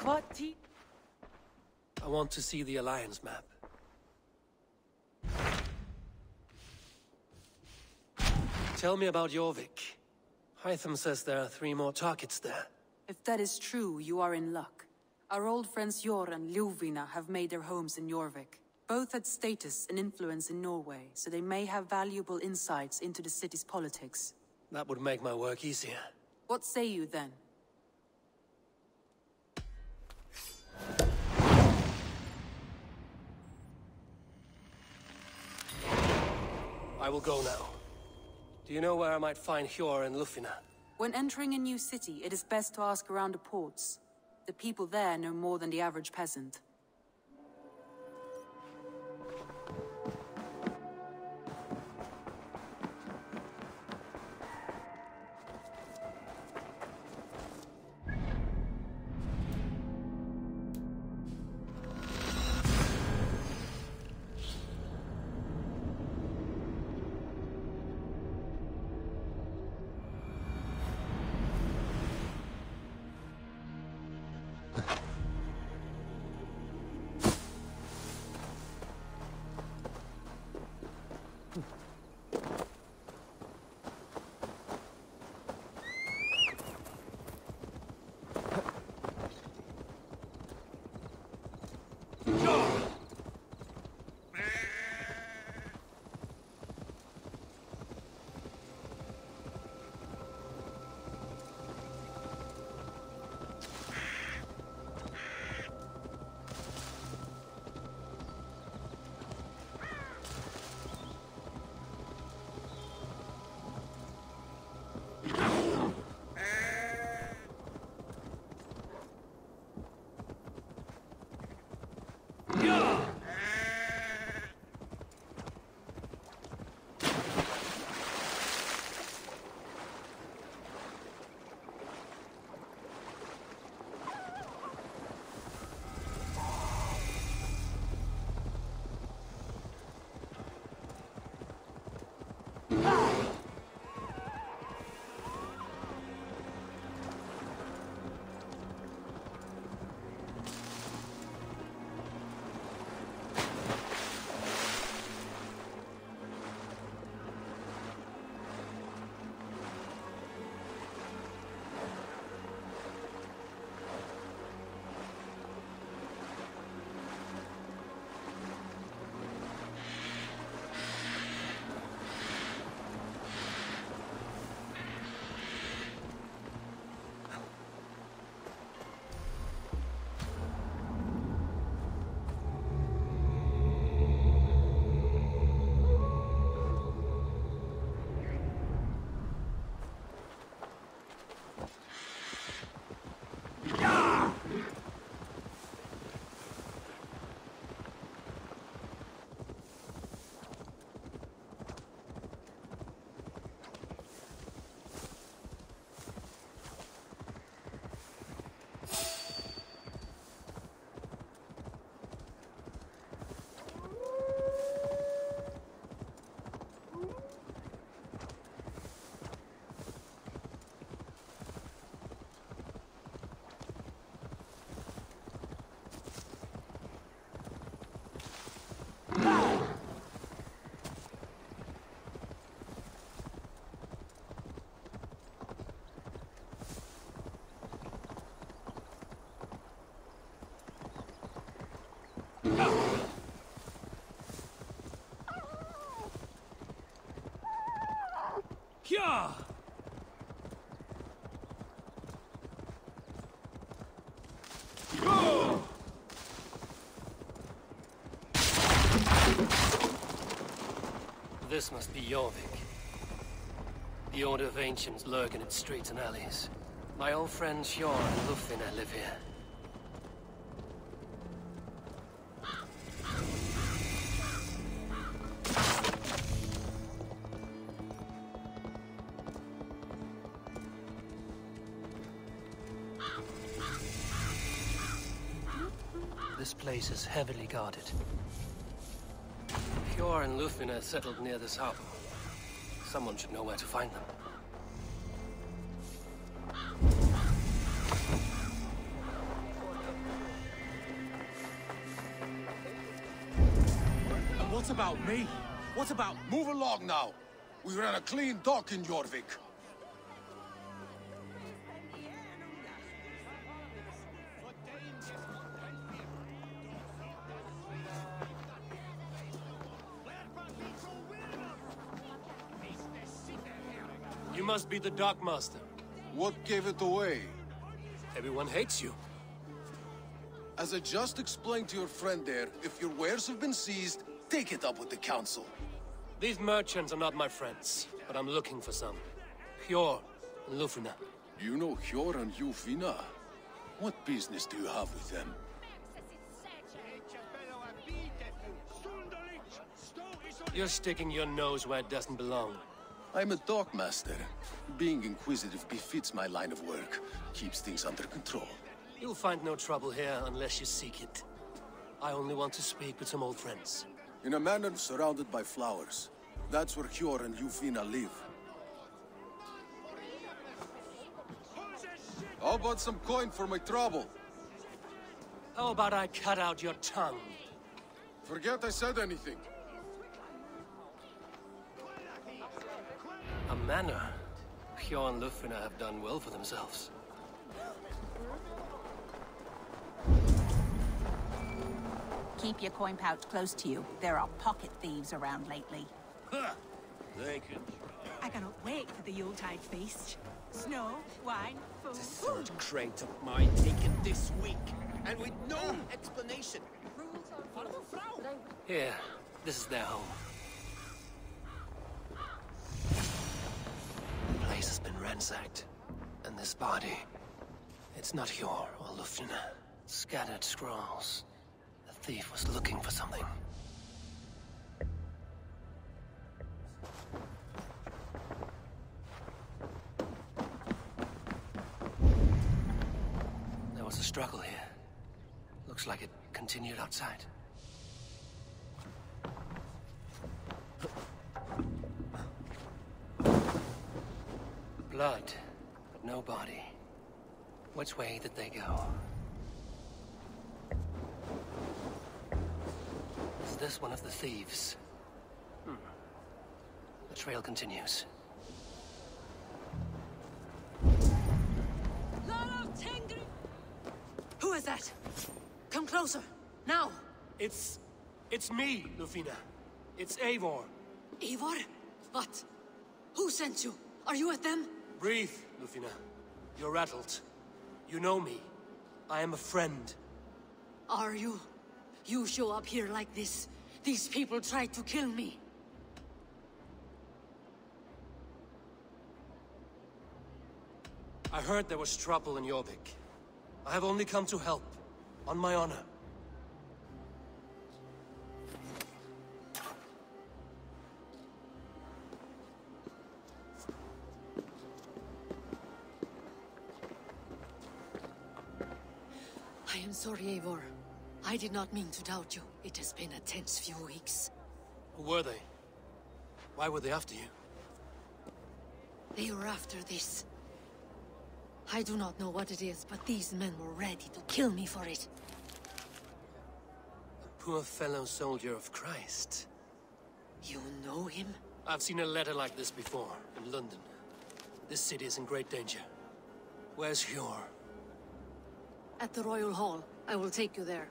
I want to see the Alliance map. Tell me about Jorvik. Hytham says there are 3 more targets there. If that is true, you are in luck. Our old friends Jor and Ljuvina have made their homes in Jorvik. Both had status and influence in Norway, so they may have valuable insights into the city's politics. That would make my work easier. What say you then? I will go now. Do you know where I might find Hjor and Lufina? When entering a new city, it is best to ask around the ports. The people there know more than the average peasant. Kya! This must be Jorvik. The Order of Ancients lurk in its streets and alleys. My old friends Hjor and Lufina live here. This place is heavily guarded. Hjor and Lufina settled near this harbor. Someone should know where to find them. What about me? What about... Move along now. We ran a clean dock in Jorvik. You must be the dockmaster. What gave it away? Everyone hates you. As I just explained to your friend there, if your wares have been seized, take it up with the council. These merchants are not my friends, but I'm looking for some. Hjor and Lufina. You know Hjor and Lufina? What business do you have with them? You're sticking your nose where it doesn't belong. I'm a dockmaster. Being inquisitive befits my line of work. Keeps things under control. You'll find no trouble here unless you seek it. I only want to speak with some old friends. In a manor surrounded by flowers. That's where Hjor and Lufina live. How about some coin for my trouble? How about I cut out your tongue? Forget I said anything. A manor. Hjor and Lufina have done well for themselves. Keep your coin pouch close to you. There are pocket thieves around lately. They can... I cannot wait for the Yuletide feast. Snow, wine, food. The third crate of mine taken this week, and with no explanation. Here, this is their home. The place has been ransacked. And this body... It's not Hjor or Lufina. Scattered scrolls. The thief was looking for something. There was a struggle here. Looks like it continued outside. Blood, but no body. Which way did they go? Is this one of the thieves? The trail continues. Who is that? Come closer, now! It's me, Lufina. It's Eivor. Eivor? What? Who sent you? Are you with them? Breathe, Lufina. You're rattled. You know me. I am a friend. Are you? You show up here like this. These people tried to kill me. I heard there was trouble in Jorvik. I have only come to help. On my honor. I am sorry, Eivor. I did not mean to doubt you. It has been a tense few weeks. Who were they? Why were they after you? They were after this. I do not know what it is, but these men were ready to kill me for it. A poor fellow soldier of Christ. You know him? I've seen a letter like this before, in London. This city is in great danger. Where's Hjor? At the Royal Hall. I will take you there.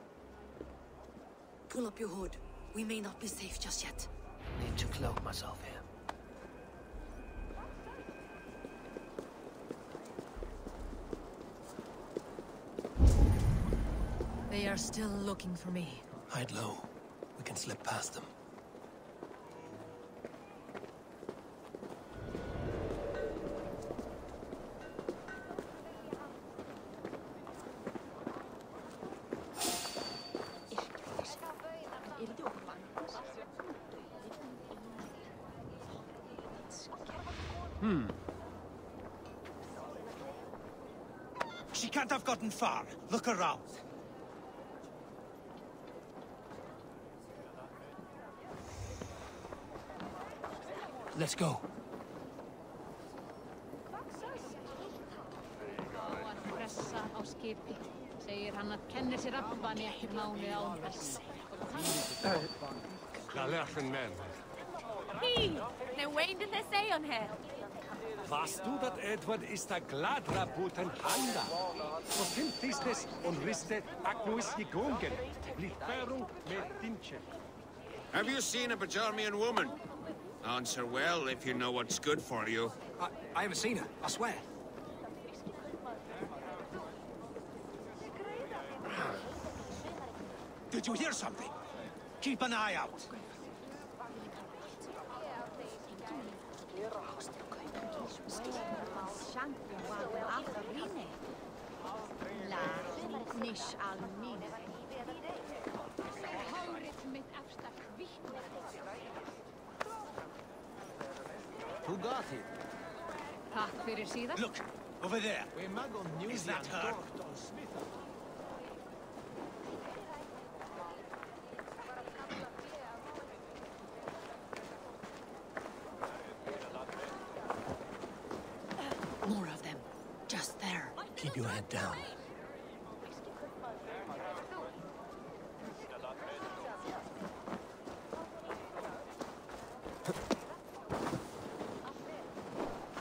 Pull up your hood. We may not be safe just yet. Need to cloak myself here. They are still looking for me. Hide low. We can slip past them. She can't have gotten far. Look around. Let's go. Pressaan á skipi. Segir hann að kennir sér rappani eftir mánuði án þess. Hei, now when did they say on her? Warst du dat Edward is der gladraputen handa? Was sind dieses und riste agnuis gegongen? Liberum met dinche. Have you seen a Bajarmian woman? Answer well if you know what's good for you. I haven't seen her, I swear. Did you hear something? Keep an eye out. Who got it? Takk fyrir síðan. Look, over there. Is that her? More of them. Just there. Keep your head down.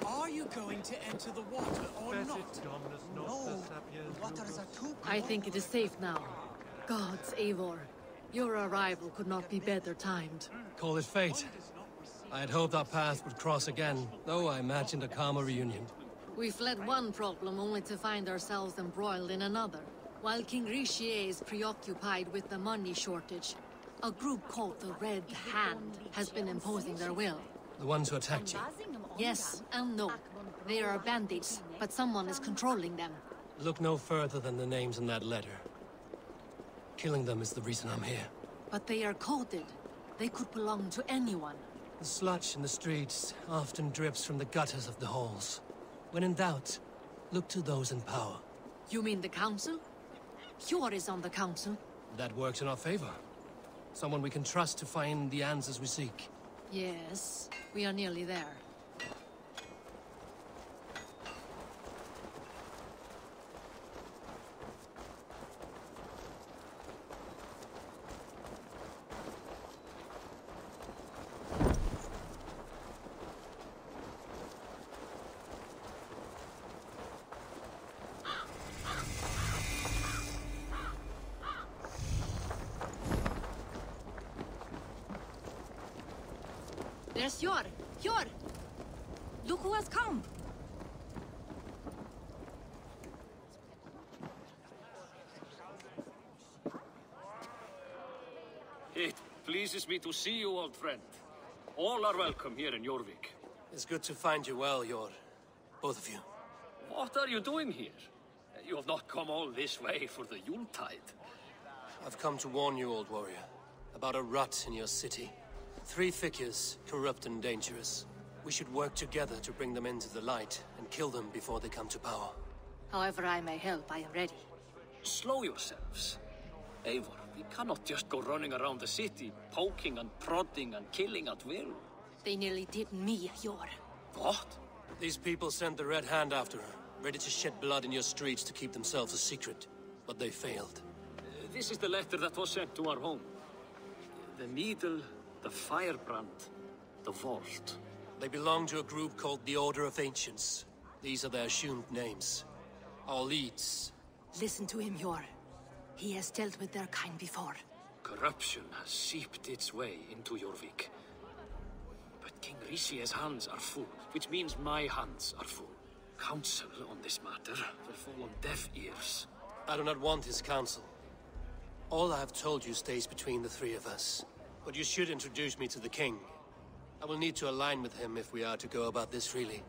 Are you going to enter the water or not? No, the waters are too cold. I think it is safe now. Gods, Eivor, your arrival could not be better timed. Call it fate. I had hoped our paths would cross again, though I imagined a calmer reunion. We fled one problem only to find ourselves embroiled in another. While King Richier is preoccupied with the money shortage, a group called the Red Hand has been imposing their will. The ones who attacked you. Yes and no. They are bandits, but someone is controlling them. Look no further than the names in that letter. Killing them is the reason I'm here. But they are coded. They could belong to anyone. The sludge in the streets often drips from the gutters of the halls. When in doubt, look to those in power. You mean the council? Hjor is on the council. That works in our favor. Someone we can trust to find the answers we seek. Yes, we are nearly there. There's Hjor! Hjor! Look who has come! It pleases me to see you, old friend. All are welcome here in Jorvik. It's good to find you well, Hjor. Both of you. What are you doing here? You have not come all this way for the Yuletide. I've come to warn you, old warrior, about a rut in your city. 3 figures, corrupt and dangerous. We should work together to bring them into the light and kill them before they come to power. However I may help, I am ready. Slow yourselves. Eivor, we cannot just go running around the city, poking and prodding and killing at will. They nearly did me, Hjor. What? These people sent the Red Hand after her, ready to shed blood in your streets to keep themselves a secret. But they failed. This is the letter that was sent to our home. The needle, the firebrand, the vault. They belong to a group called the Order of Ancients. These are their assumed names. Our leads. Listen to him, Hjor. He has dealt with their kind before. Corruption has seeped its way into Jorvik. But King Richier's hands are full, which means my hands are full. Counsel on this matter will fall on deaf ears. I do not want his counsel. All I have told you stays between the 3 of us. But you should introduce me to the king. I will need to align with him if we are to go about this freely.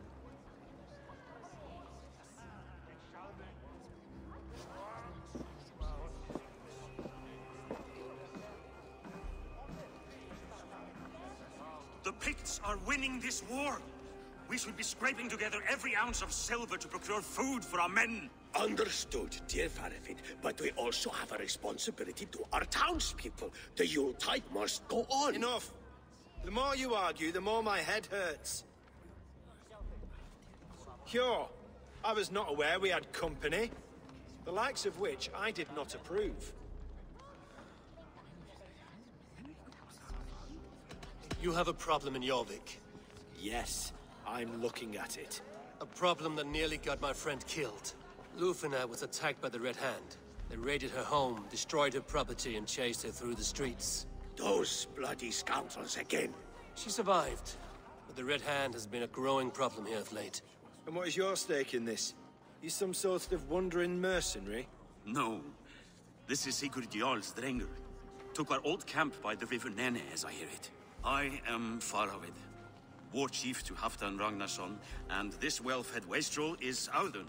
The Picts are winning this war. We should be scraping together every ounce of silver to procure food for our men. Understood, dear Farafin, but we also have a responsibility to our townspeople. The Yuletide must go on. Enough. The more you argue, the more my head hurts. Hjor, I was not aware we had company, the likes of which I did not approve. You have a problem in Jorvik. Yes, I'm looking at it. A problem that nearly got my friend killed. Lufina was attacked by the Red Hand. They raided her home, destroyed her property, and chased her through the streets. Those bloody scoundrels again. She survived, but the Red Hand has been a growing problem here of late. And what is your stake in this? You some sort of wandering mercenary? No. This is Sigurd Jarl's Drenger. Took our old camp by the river Nene, as I hear it. I am Faravid, war chief to Halfdan Ragnarsson, and this well-fed wastrel is Audun,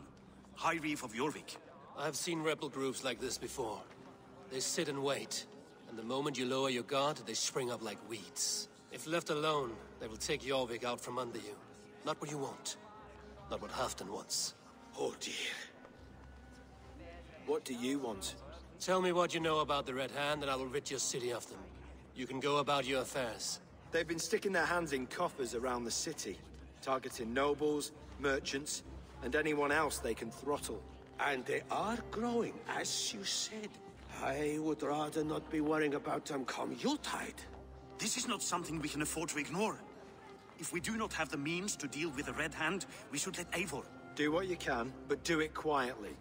High Reef of Jorvik. I have seen rebel groups like this before. They sit and wait, and the moment you lower your guard, they spring up like weeds. If left alone, they will take Jorvik out from under you. Not what you want. Not what Halfdan wants. Oh dear. What do you want? Tell me what you know about the Red Hand, and I will rid your city of them. You can go about your affairs. They've been sticking their hands in coffers around the city, targeting nobles, merchants, and anyone else they can throttle. And they are growing, as you said. I would rather not be worrying about them come Yuletide. This is not something we can afford to ignore. If we do not have the means to deal with the Red Hand, we should let Eivor. Do what you can, but do it quietly.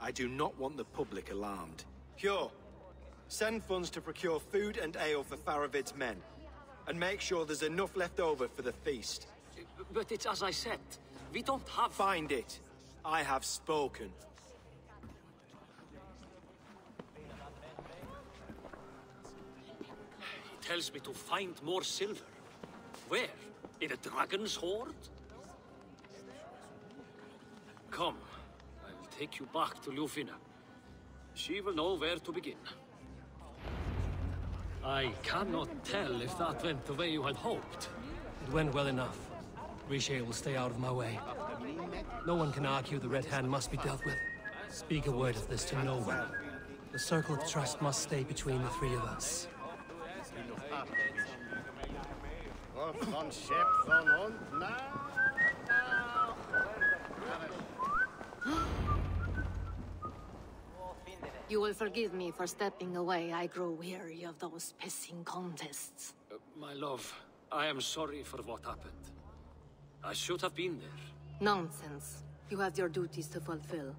I do not want the public alarmed. Pure, send funds to procure food and ale for Faravid's men. And make sure there's enough left over for the feast. But it's as I said. We don't have... Find it. I have spoken. He tells me to find more silver. Where? In a dragon's hoard? Come, I will take you back to Lufina. She will know where to begin. I cannot tell if that went the way you had hoped. It went well enough. Riche will stay out of my way. No one can argue the Red Hand must be dealt with. Speak a word of this to no one. The circle of trust must stay between the three of us. You will forgive me for stepping away. I grow weary of those pissing contests. My love, I am sorry for what happened. I should have been there. Nonsense. You have your duties to fulfill.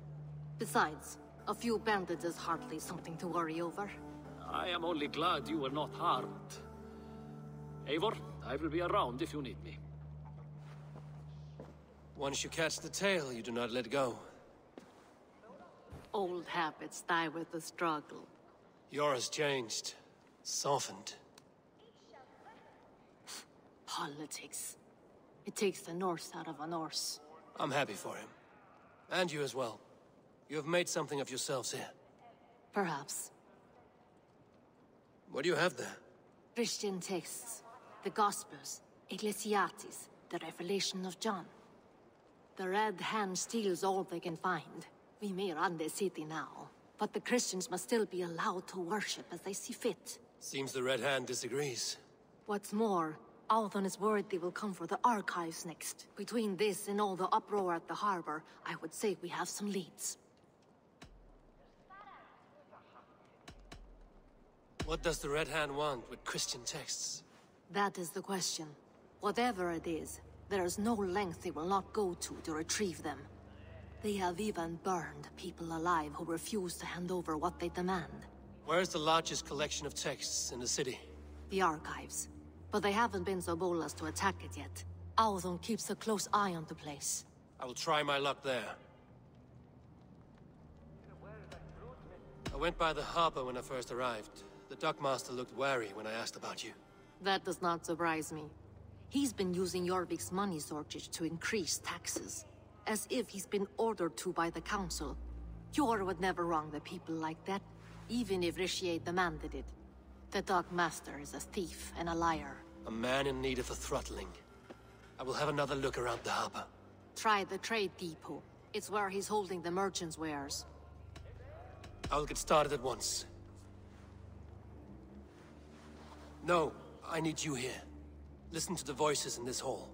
Besides, a few bandits is hardly something to worry over. I am only glad you were not harmed. Eivor, I will be around if you need me. Once you catch the tail, you do not let go. Old habits die with the struggle. Yours changed. Softened. Politics. It takes the Norse out of a Norse. I'm happy for him. And you as well. You have made something of yourselves here. Perhaps. What do you have there? Christian texts. The Gospels. Ecclesiastes. The Revelation of John. The Red Hand steals all they can find. We may run the city now, but the Christians must still be allowed to worship as they see fit. Seems the Red Hand disagrees. What's more, Althon is worried they will come for the archives next. Between this and all the uproar at the harbor, I would say we have some leads. What does the Red Hand want with Christian texts? That is the question. Whatever it is, there is no length they will not go to retrieve them. They have even burned people alive who refuse to hand over what they demand. Where's the largest collection of texts in the city? The archives. But they haven't been so bold as to attack it yet. Althon keeps a close eye on the place. I will try my luck there. I went by the harbor when I first arrived. The dockmaster looked wary when I asked about you. That does not surprise me. He's been using Jorvik's money shortage to increase taxes. As if he's been ordered to by the council. Jor would never wrong the people like that, even if Riche demanded it. The dockmaster is a thief and a liar. A man in need of a throttling. I will have another look around the harbor. Try the trade depot. It's where he's holding the merchants' wares. I'll get started at once. No, I need you here. Listen to the voices in this hall.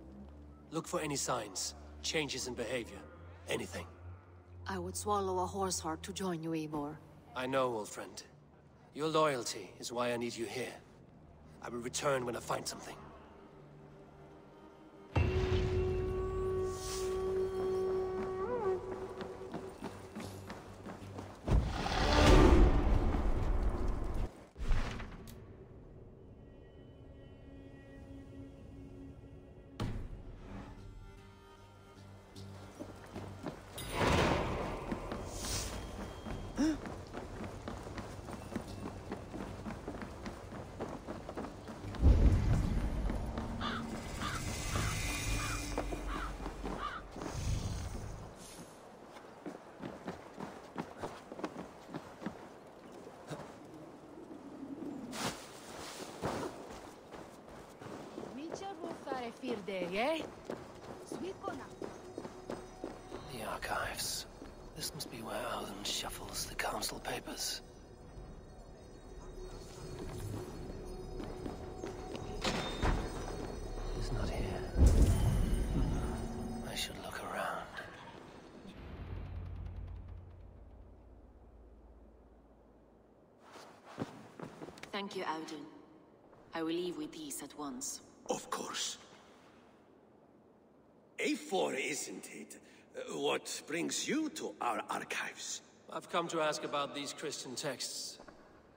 Look for any signs. Changes in behavior. Anything. I would swallow a horse heart to join you, Eivor. I know, old friend. Your loyalty is why I need you here. I will return when I find something. The archives. This must be where Alan shuffles the council papers. He's not here. I should look around. Thank you, Audun. I will leave with these at once. Of course. A4, isn't it? What brings you to our archives? I've come to ask about these Christian texts.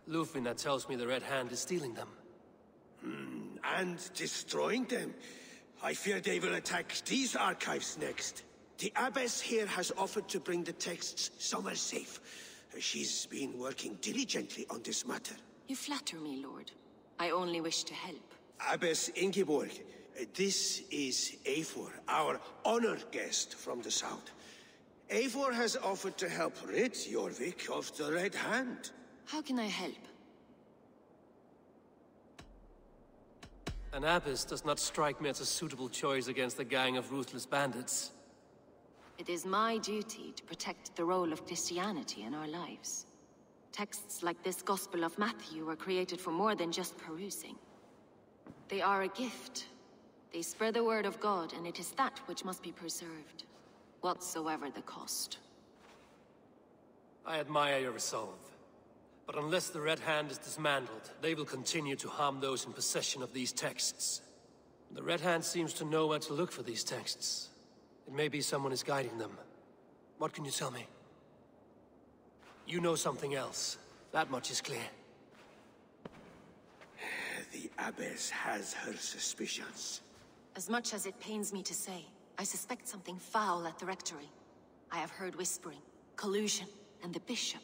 Lufina tells me the Red Hand is stealing them. And destroying them. I fear they will attack these archives next. The abbess here has offered to bring the texts somewhere safe. She's been working diligently on this matter. You flatter me, Lord. I only wish to help. Abbess Ingeborg, this is Eivor, our honored guest from the south. Eivor has offered to help rid Jorvik of the Red Hand. How can I help? An abbess does not strike me as a suitable choice against a gang of ruthless bandits. It is my duty to protect the role of Christianity in our lives. Texts like this Gospel of Matthew were created for more than just perusing. They are a gift. They spread the word of God, and it is that which must be preserved, whatsoever the cost. I admire your resolve. But unless the Red Hand is dismantled, they will continue to harm those in possession of these texts. The Red Hand seems to know where to look for these texts. It may be someone is guiding them. What can you tell me? You know something else. That much is clear. The abbess has her suspicions. As much as it pains me to say, I suspect something foul at the rectory. I have heard whispering, collusion, and the bishop.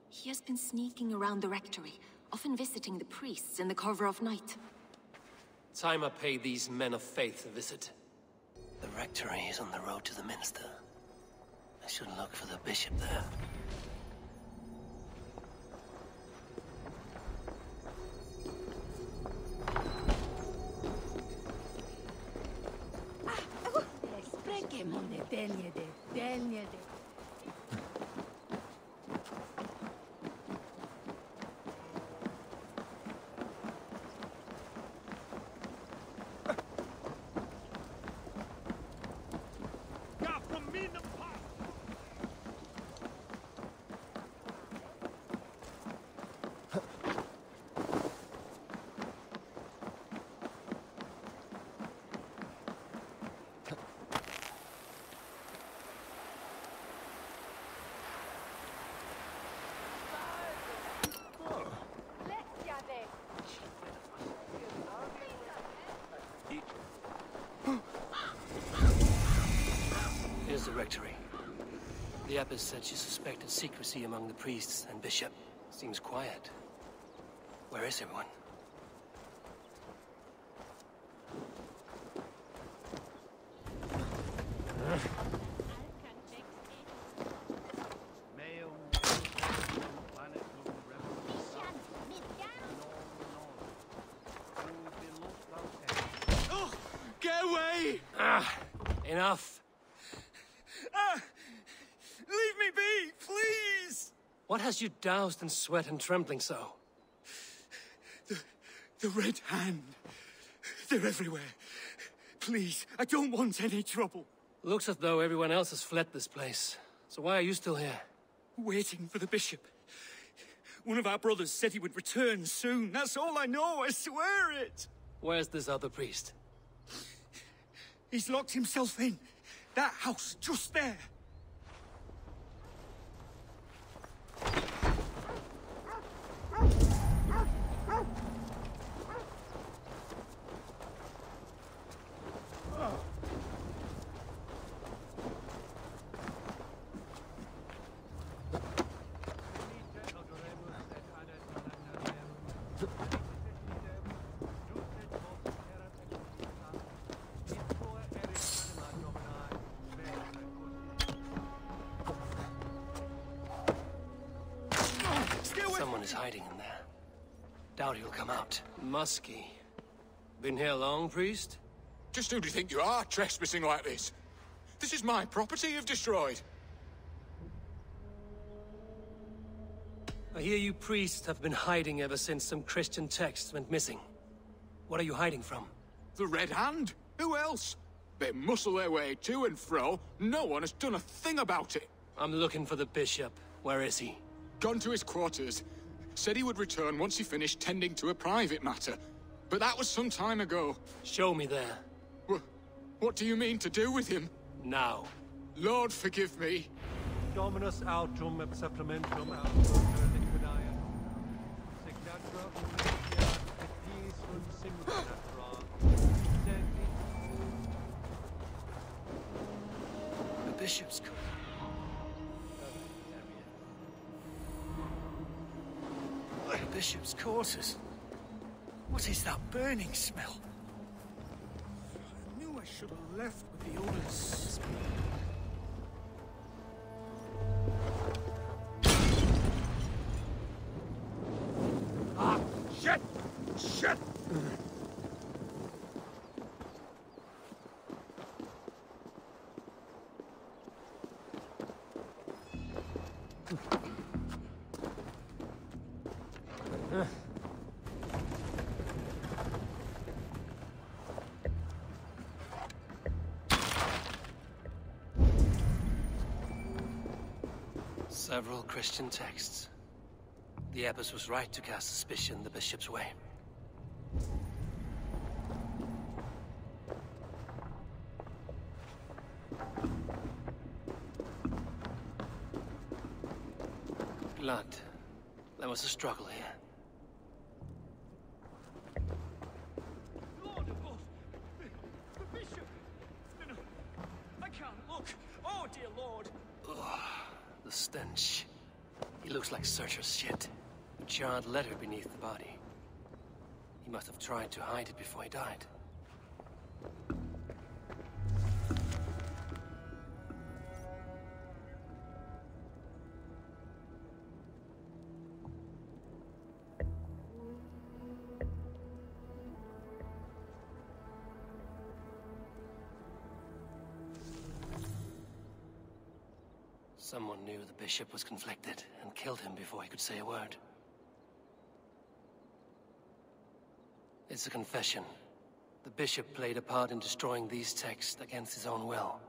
He has been sneaking around the rectory, often visiting the priests in the cover of night. Time I pay these men of faith a visit. The rectory is on the road to the minster. I should look for the bishop there. Here's the rectory. The abbess said she suspected secrecy among the priests and bishop. Seems quiet. Where is everyone? Oh, get away! Enough. Leave me be, please! What has you doused in sweat and trembling so? The Red Hand. They're everywhere. Please, I don't want any trouble. Looks as though everyone else has fled this place. So why are you still here? Waiting for the bishop. One of our brothers said he would return soon. That's all I know, I swear it. Where's this other priest? He's locked himself in. That house, just there. Someone is hiding in there. Doubt he'll come out. Musky. Been here long, priest? Just who do you think you are, trespassing like this? This is my property you've destroyed. I hear you priests have been hiding ever since some Christian texts went missing. What are you hiding from? The Red Hand? Who else? They muscle their way to and fro. No one has done a thing about it. I'm looking for the bishop. Where is he? Gone to his quarters. Said he would return once he finished tending to a private matter. But that was some time ago. Show me there. What do you mean to do with him? Now. Lord, forgive me. Dominus autum et supplementum autum liquidae. Signatra unitia et dies und simulacra. The bishop's court. The bishop's quarters. What is that burning smell? I knew I should have left with the oldest. Ah, shit! Shit! Several Christian texts. The abbess was right to cast suspicion the bishop's way. Blood. There was a struggle here. Lord above! The bishop! No, I can't look! Oh, dear Lord! Ugh, the stench. He looks like Searcher's shit. A charred letter beneath the body. He must have tried to hide it before he died. Someone knew the bishop was conflicted and killed him before he could say a word. It's a confession. The bishop played a part in destroying these texts against his own will.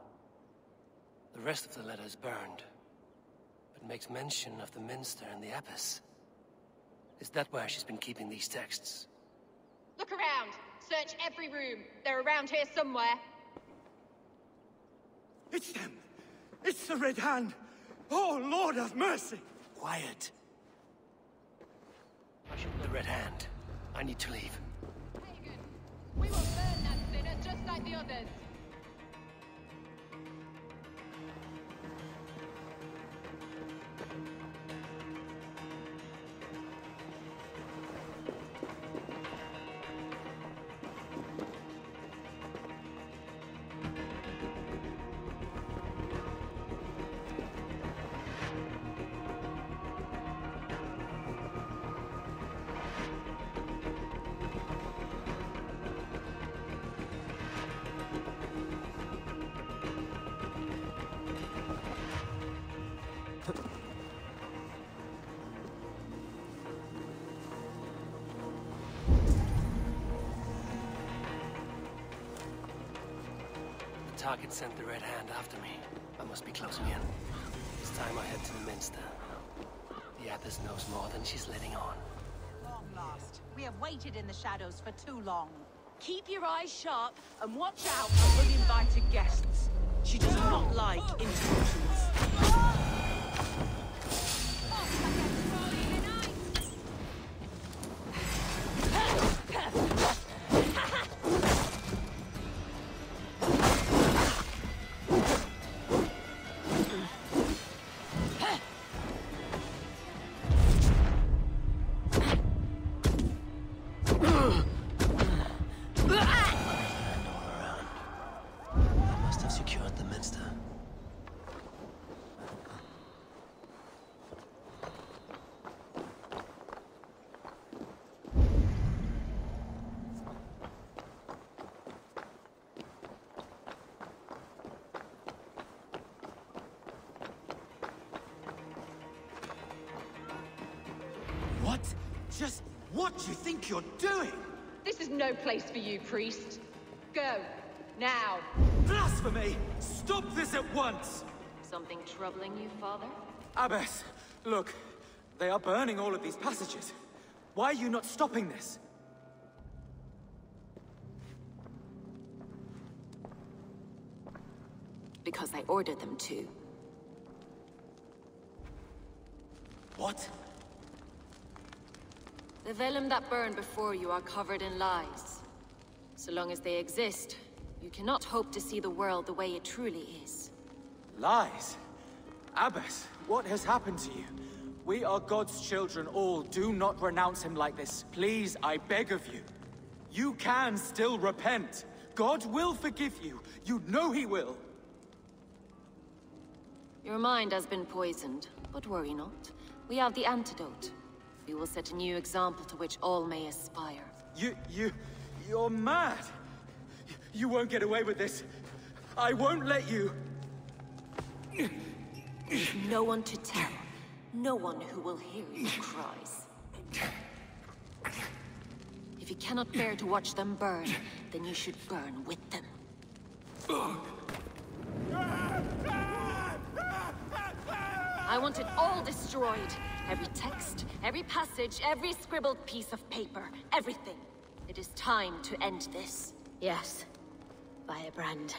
The rest of the letter is burned, but makes mention of the minster and the abbess. Is that where she's been keeping these texts? Look around. Search every room. They're around here somewhere. It's them! It's the Red Hand! Oh, Lord have mercy! Quiet. The Red Hand. I need to leave. Pagan, we will burn that sinner just like the others. The target sent the Red Hand after me. I must be closing in. It's time I head to the minster. The abbess knows more than she's letting on. Long last. We have waited in the shadows for too long. Keep your eyes sharp and watch out for uninvited guests. She does not like interruptions. Just what do you think you're doing? This is no place for you, priest. Go. Now. Blasphemy! Stop this at once! Something troubling you, Father? Abbess, look. They are burning all of these passages. Why are you not stopping this? Because I ordered them to. What? The vellum that burn before you are covered in lies. So long as they exist, you cannot hope to see the world the way it truly is. Lies? Abbess, what has happened to you? We are God's children all. Do not renounce him like this. Please, I beg of you. You can still repent. God will forgive you. You know he will. Your mind has been poisoned, but worry not. We have the antidote. We will set a new example to which all may aspire. You're mad! You won't get away with this. I won't let you. With no one to tell. No one who will hear your cries. If you cannot bear to watch them burn, then you should burn with them. I want it all destroyed. Every text, every passage, every scribbled piece of paper. Everything. It is time to end this. Yes. Firebrand.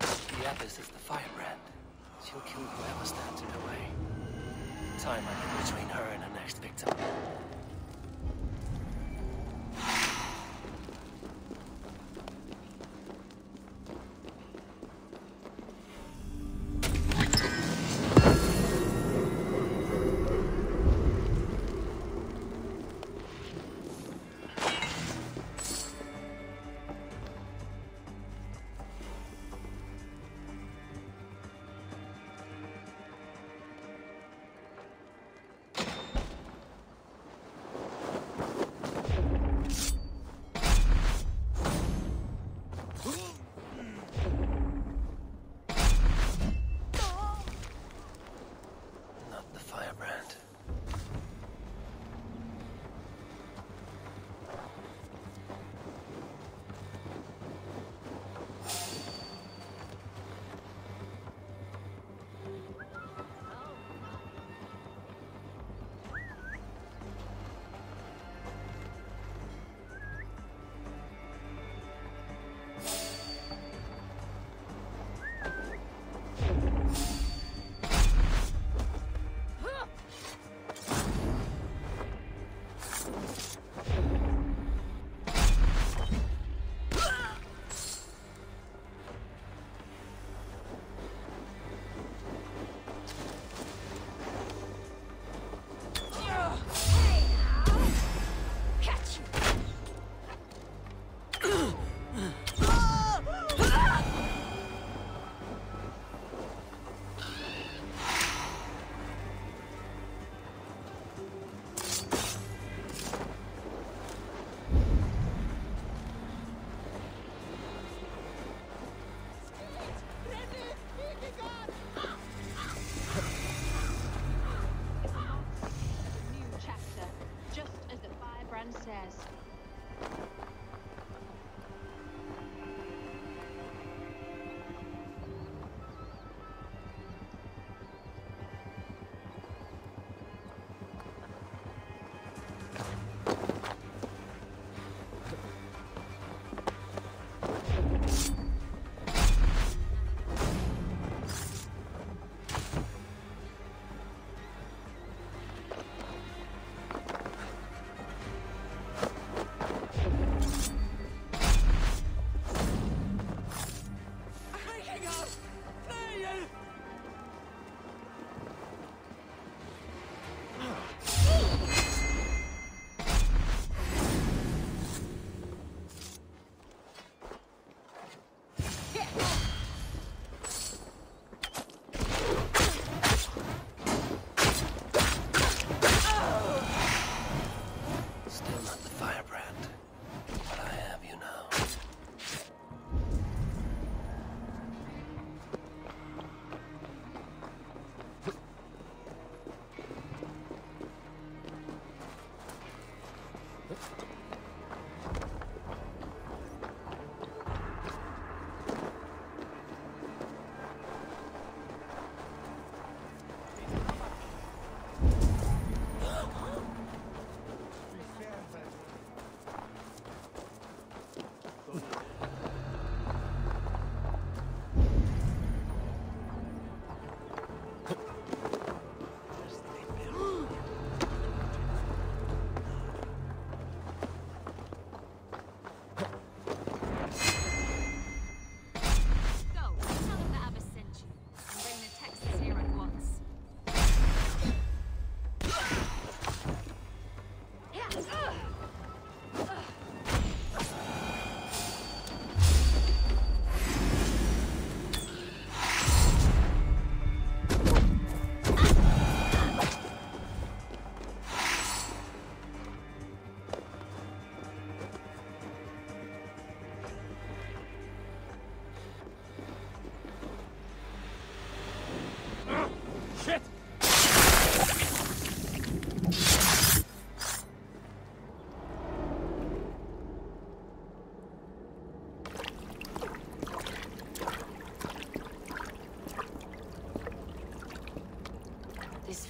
The Abbess is the firebrand. She'll kill whoever stands in her way. Time running between her and her next victim.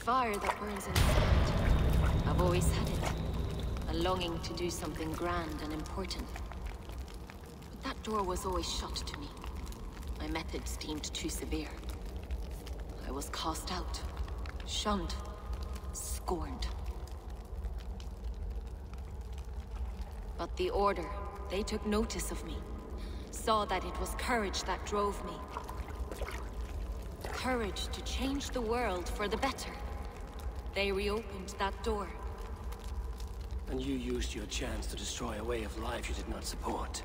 fire that burns inside. I've always had it. A longing to do something grand and important. But that door was always shut to me. My methods deemed too severe. I was cast out, shunned, scorned. But the Order, they took notice of me. Saw that it was courage that drove me. Courage to change the world for the better. They reopened that door. And you used your chance to destroy a way of life you did not support.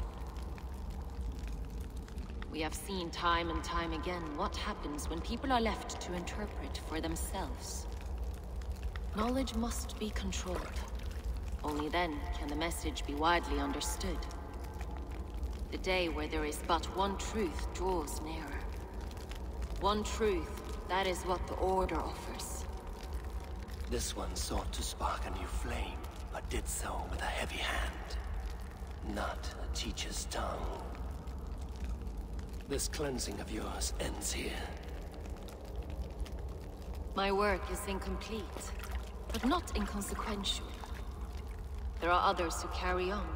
We have seen time and time again what happens when people are left to interpret for themselves. Knowledge must be controlled. Only then can the message be widely understood. The day where there is but one truth draws nearer. One truth, that is what the Order offers. This one sought to spark a new flame, but did so with a heavy hand. Not a teacher's tongue. This cleansing of yours ends here. My work is incomplete, but not inconsequential. There are others who carry on.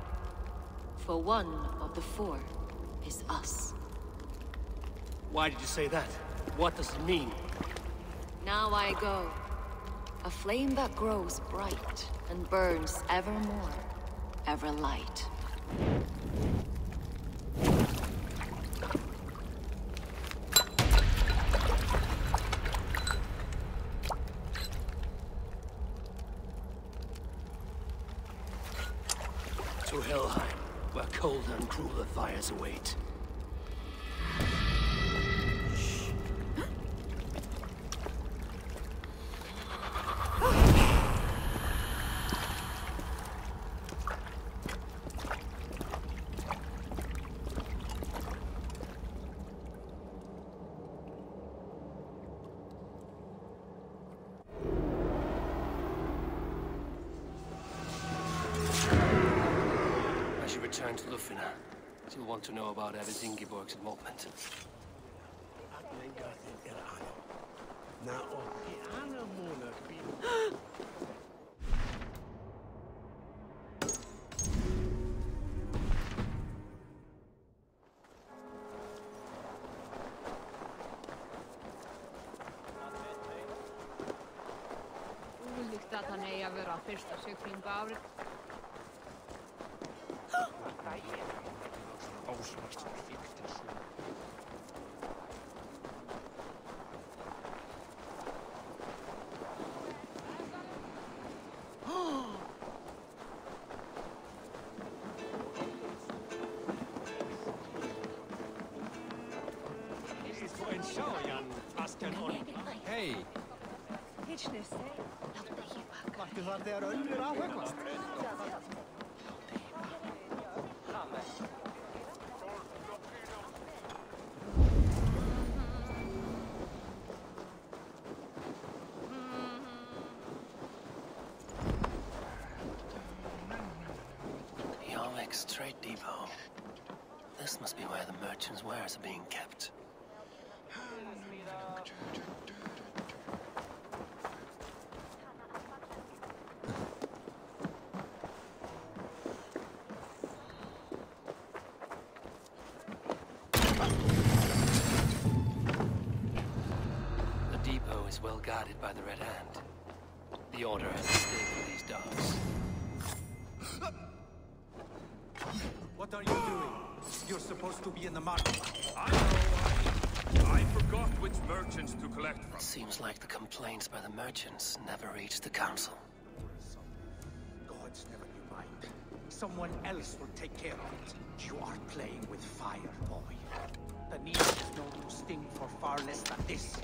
For one of the four is us. Why did you say that? What does it mean? Now I go. A flame that grows bright and burns ever more, ever light. To Helheim, where colder and crueler fires await. Return to Lufina. You'll want to know about Abbot Ingeborg's involvement. Hey! Mættu þar þegar önnur áhöggvast? Yarmic's trade depot. This must be where the merchants' wares are being kept. Well guarded by the Red Hand. The Order has a stake in these dogs. What are you doing? You're supposed to be in the market. I know. I forgot which merchants to collect from. It seems like the complaints by the merchants never reached the council. Gods never knew mind. Someone else will take care of it. You are playing with fire, boy. The need is known to sting for far less than this.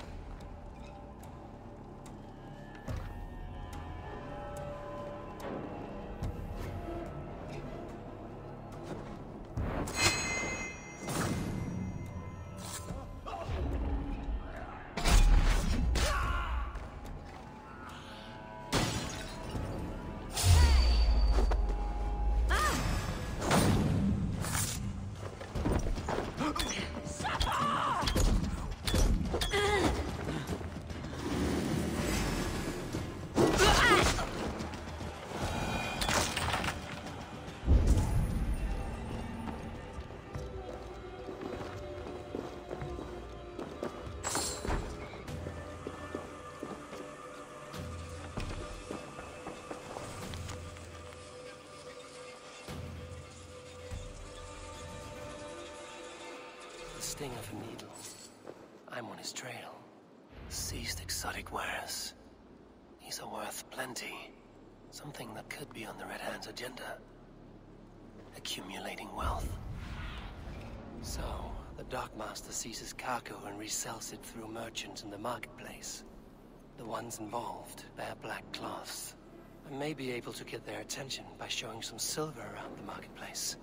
sting of a needle. I'm on his trail. Seized exotic wares. These are worth plenty. Something that could be on the Red Hand's agenda. Accumulating wealth. So, the Dockmaster seizes cargo and resells it through merchants in the marketplace. The ones involved bear black cloths. I may be able to get their attention by showing some silver around the marketplace.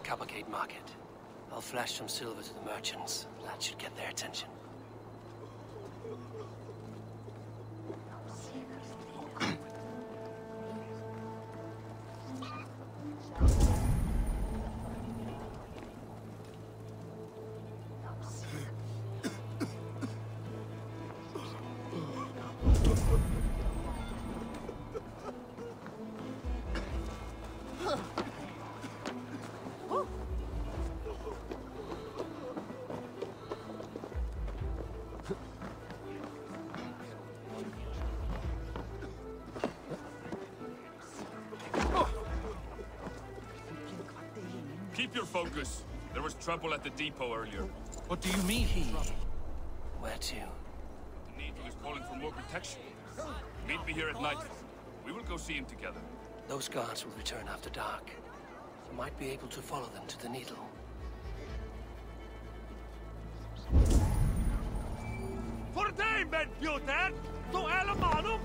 Coppergate Market. I'll flash some silver to the merchants. That should get their attention. Keep your focus. There was trouble at the depot earlier. What do you mean? Where to? The Needle is calling for more protection. Meet me here at nightfall. We will go see him together. Those guards will return after dark. I might be able to follow them to the Needle. For dig, men Björn! Då är manum!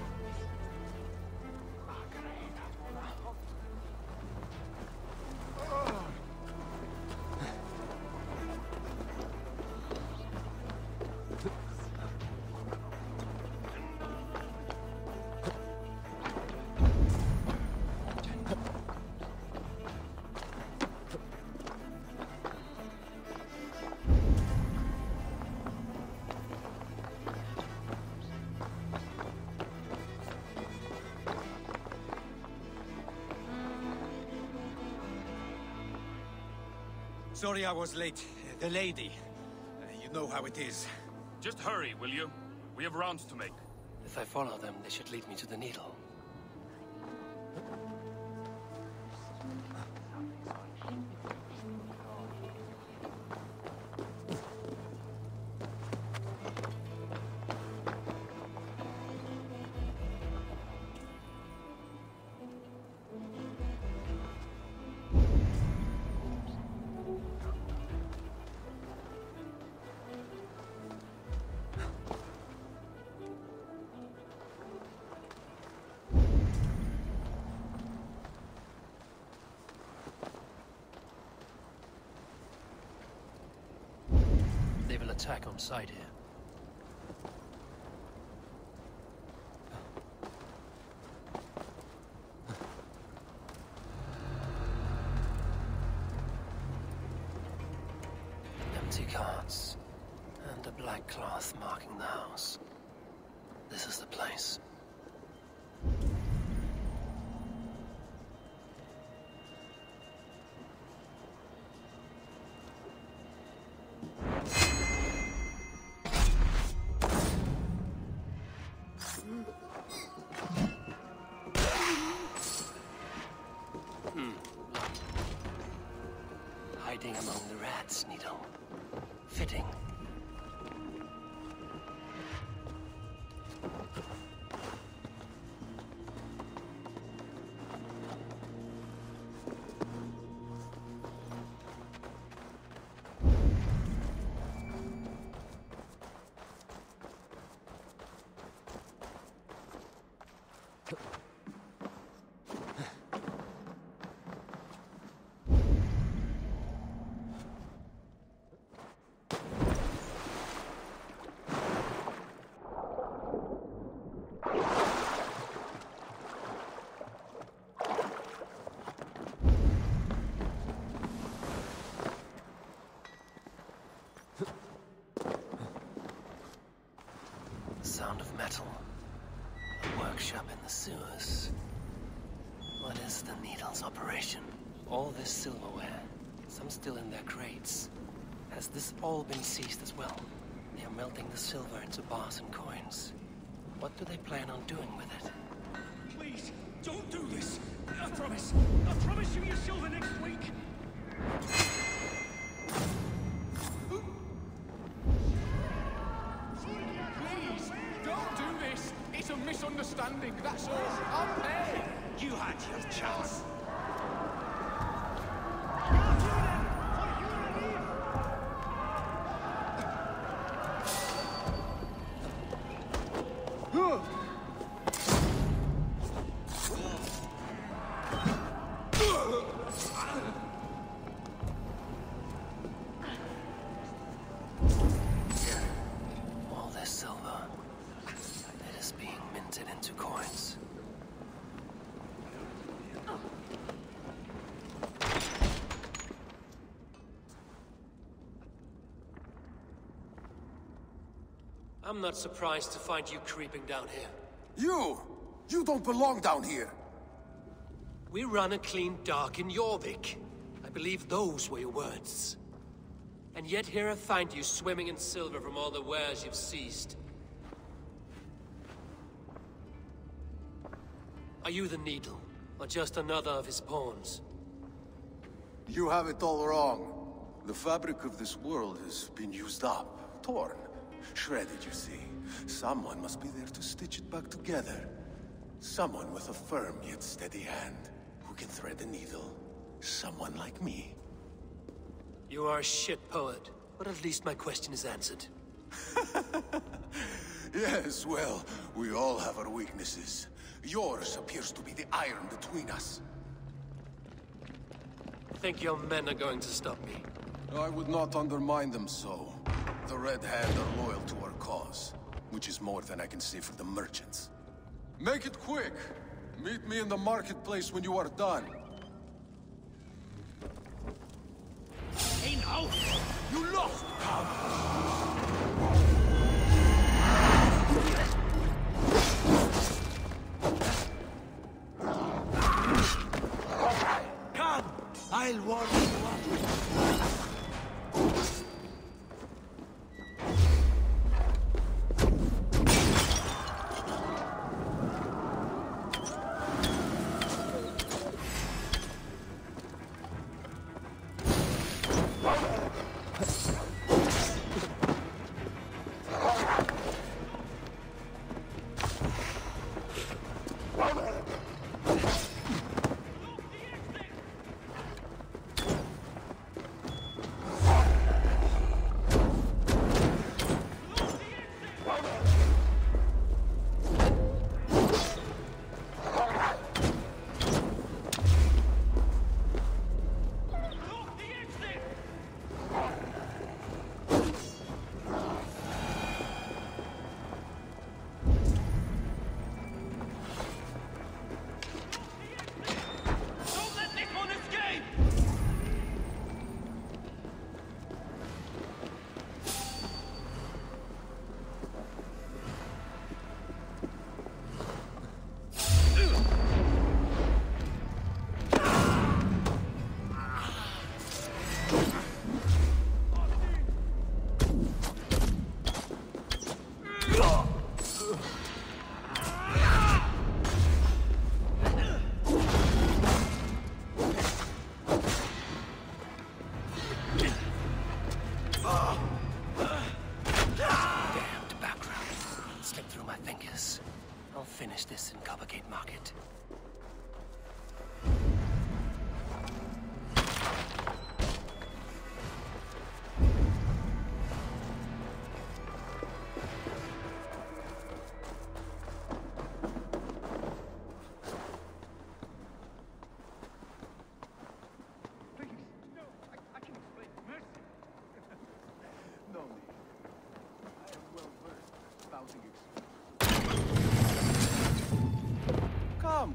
Sorry I was late. The lady. You know how it is. Just hurry, will you? We have rounds to make. If I follow them, they should lead me to the Needle. They will attack on sight here. Empty carts, and a black cloth marking the house. This is the place. Hiding among the rats, Needle. Fitting. sewers. What is the Needle's operation? All this silverware, some still in their crates. Has this all been seized as well? They are melting the silver into bars and coins. What do they plan on doing with it? Please, don't do this. I promise you your silver next week. Please, don't do this. It's a misunderstanding, that's all. I'll pay. You had your chance. All this silver, it is being minted into coins. I'm not surprised to find you creeping down here. You don't belong down here. We run a clean dock in Jorvik. I believe those were your words. And yet here I find you swimming in silver from all the wares you've seized. Are you the Needle, or just another of his pawns? You have it all wrong. The fabric of this world has been used up, torn, shredded, you see. Someone must be there to stitch it back together. Someone with a firm yet steady hand, who can thread the needle. Someone like me. You are a shit poet, but at least my question is answered. Yes, well, we all have our weaknesses. Yours appears to be the iron between us. Think your men are going to stop me? I would not undermine them so. The Red Hand are loyal to our cause, which is more than I can say for the merchants. Make it quick! Meet me in the marketplace when you are done. Hey now! You lost, Come! I'll warm you up. Finish this in Coppergate Market.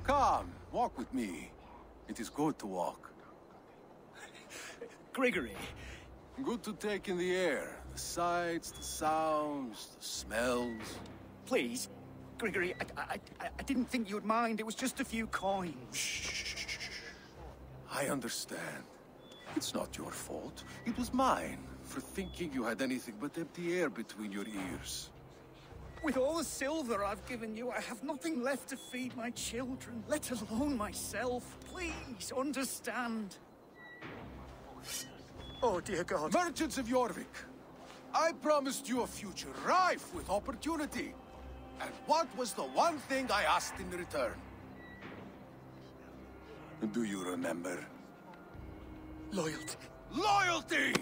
Come, walk with me. It is good to walk. Gregory. Good to take in the air. The sights, the sounds, the smells. Please, Grigory, I didn't think you'd mind. It was just a few coins. I understand. It's not your fault. It was mine, for thinking you had anything but empty air between your ears. With all the silver I've given you, I have nothing left to feed my children, let alone myself. Please, understand. Oh, dear God. Merchants of Jorvik, I promised you a future rife with opportunity. And what was the one thing I asked in return? Do you remember? Loyalty. Loyalty!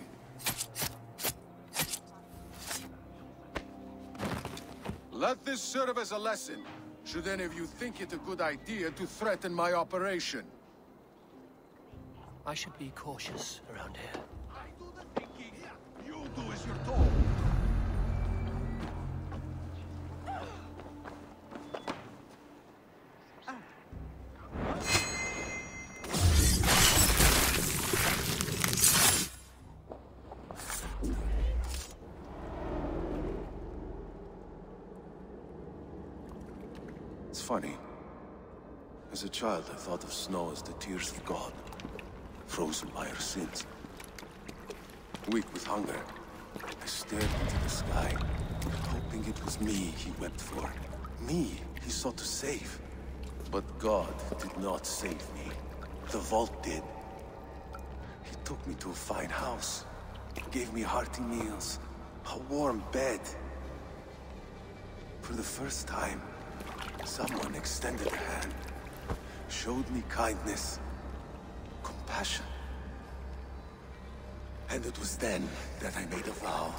Let this serve as a lesson, should any of you think it a good idea to threaten my operation. I should be cautious around here. I do the thinking. You do as you're told. It's funny. As a child, I thought of snow as the tears of God, frozen by our sins. Weak with hunger, I stared into the sky, hoping it was me he wept for. Me he sought to save. But God did not save me. The vault did. He took me to a fine house, gave me hearty meals, a warm bed. For the first time, someone extended a hand, showed me kindness, compassion. And it was then that I made a vow.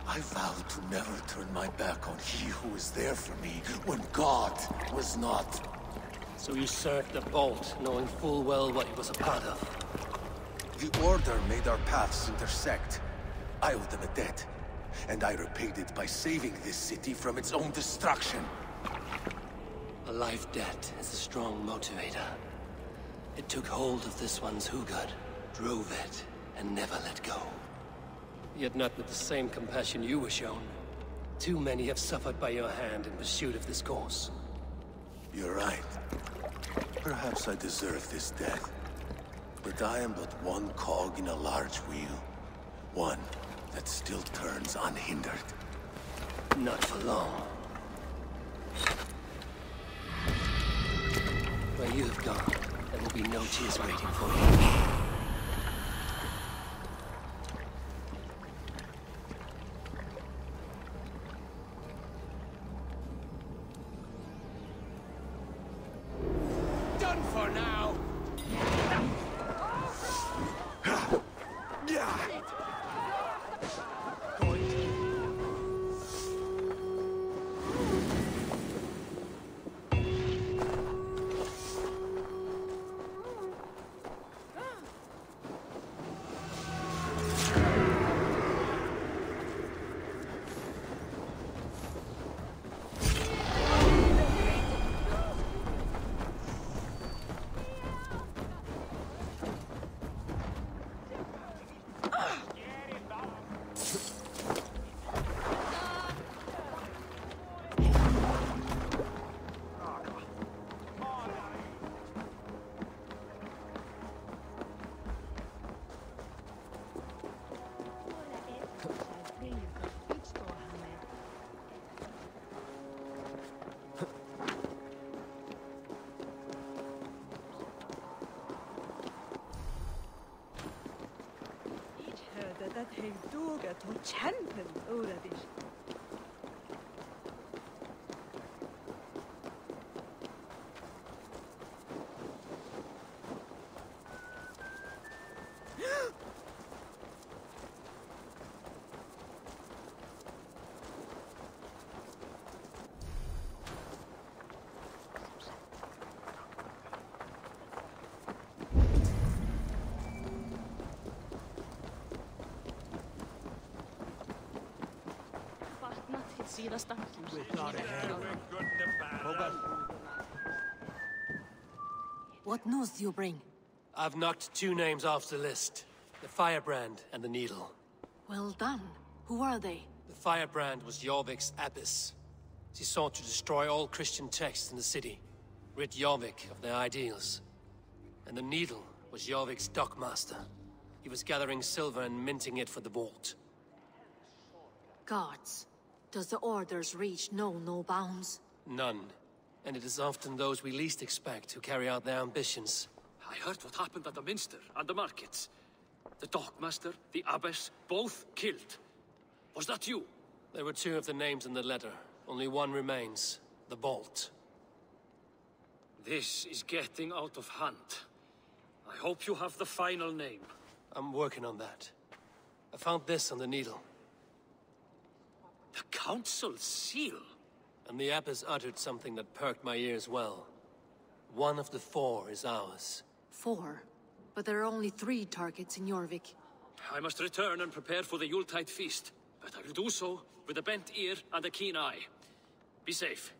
I vowed to never turn my back on he who was there for me when God was not. So you served the Vault, knowing full well what it was a part of. The Order made our paths intersect. I owed them a debt, and I repaid it by saving this city from its own destruction. A life debt is a strong motivator. It took hold of this one's Hugad, drove it, and never let go. Yet not with the same compassion you were shown. Too many have suffered by your hand in pursuit of this cause. You're right. Perhaps I deserve this death. But I am but one cog in a large wheel. One that still turns unhindered. Not for long. Where you have gone, there will be no tears waiting for you. Dat hij doga tot champion oradish. What news do you bring? I've knocked 2 names off the list. The Firebrand and the Needle. Well done. Who are they? The Firebrand was Jorvik's abbess. She sought to destroy all Christian texts in the city, rid Jorvik of their ideals. And the Needle was Jorvik's dockmaster. He was gathering silver and minting it for the vault. Gods, does the Order's reach know no bounds? None. And it is often those we least expect who carry out their ambitions. I heard what happened at the Minster and the markets. The dockmaster, the abbess, both killed. Was that you? There were two of the names in the letter. Only one remains. The vault. This is getting out of hand. I hope you have the final name. I'm working on that. I found this on the Needle. The Council's seal? And the abbess uttered something that perked my ears well. One of the 4 is ours. 4? But there are only 3 targets in Jorvik. I must return and prepare for the Yuletide feast. But I will do so with a bent ear and a keen eye. Be safe.